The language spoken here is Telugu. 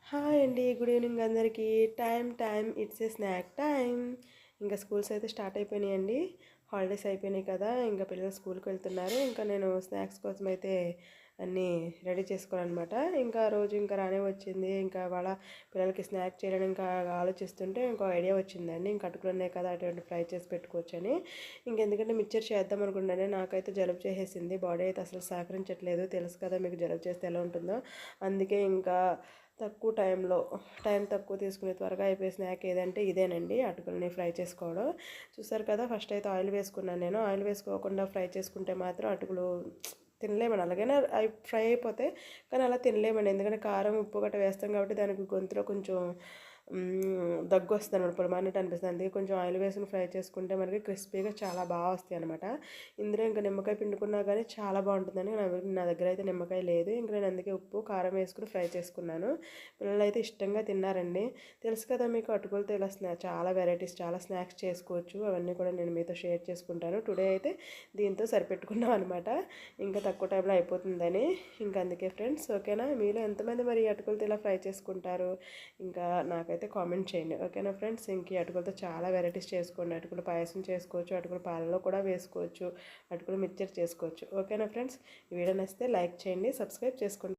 హాయ్ అండి. గుడ్ ఈవినింగ్ అందరికీ. It's a snack time. ఇంకా స్కూల్స్ అయితే స్టార్ట్ అయిపోయినాయండి. హాలిడేస్ అయిపోయినాయి కదా, ఇంకా పిల్లలు స్కూల్కి వెళ్తున్నారు. ఇంకా నేను స్నాక్స్ కోసం అయితే అన్నీ రెడీ చేసుకోవాలన్నమాట. ఇంకా రోజు ఇంకా రానే వచ్చింది. ఇంకా వాళ్ళ పిల్లలకి స్నాక్ చేయాలని ఇంకా ఆలోచిస్తుంటే ఇంకో ఐడియా వచ్చిందండి. ఇంకా అటుకులు ఉన్నాయి కదా, అటువంటి ఫ్రై చేసి పెట్టుకోవచ్చని. ఇంకెందుకంటే మిక్చర్ చేద్దాం అనుకుంటానే నాకైతే జలుబు చేసేసింది. బాడీ అయితే అసలు సహకరించట్లేదు. తెలుసు కదా మీకు జలుబు చేస్తే ఎలా ఉంటుందో. అందుకే ఇంకా తక్కువ టైం తక్కువ తీసుకుని త్వరగా అయిపోయే స్నాక్ ఏదంటే ఇదేనండి, అటుకులని ఫ్రై చేసుకోవడం. చూసారు కదా, ఫస్ట్ అయితే ఆయిల్ వేసుకున్నాను. నేను ఆయిల్ వేసుకోకుండా ఫ్రై చేసుకుంటే మాత్రం అటుకులు తినలేమని, అలాగైనా అవి ఫ్రై అయిపోతే కానీ అలా తినలేమండి. ఎందుకంటే కారం ఉప్పు గట్రా వేస్తాం కాబట్టి దానికి గొంతులో కొంచెం దగ్గు వస్తుంది అనమాట, పొలమానిట్ అనిపిస్తుంది. అందుకే కొంచెం ఆయిల్ వేసుకుని ఫ్రై చేసుకుంటే మనకి క్రిస్పీగా చాలా బాగా వస్తాయి అనమాట. ఇందులో ఇంకా నిమ్మకాయ పిండుకున్నా కానీ చాలా బాగుంటుందని నా దగ్గర అయితే నిమ్మకాయ లేదు. ఇంక నేను అందుకే ఉప్పు కారం వేసుకుని ఫ్రై చేసుకున్నాను. పిల్లలు అయితే ఇష్టంగా తిన్నారండి. తెలుసు కదా మీకు, అటుకులతో ఇలా చాలా వెరైటీస్, చాలా స్నాక్స్ చేసుకోవచ్చు. అవన్నీ కూడా నేను మీతో షేర్ చేసుకుంటాను. టుడే అయితే దీంతో సరిపెట్టుకున్నాం అనమాట, ఇంకా తక్కువ టైంలో అయిపోతుందని. ఇంకా అందుకే ఫ్రెండ్స్, ఓకేనా, మీలో ఎంతమంది మరి అటుకులతో ఇలా ఫ్రై చేసుకుంటారు ఇంకా నాకైతే కామెంట్ చేయండి, ఓకేనా ఫ్రెండ్స్. ఇంక ఈ అటుకులతో చాలా వెరైటీస్ చేసుకోండి. అటుకులు పాయసం చేసుకోవచ్చు, అటుకులు పాలలో కూడా వేసుకోవచ్చు, అటుకులు మిక్చర్ చేసుకోవచ్చు, ఓకేనా ఫ్రెండ్స్. ఈ వీడియో నచ్చితే లైక్ చేయండి, సబ్స్క్రైబ్ చేసుకోండి.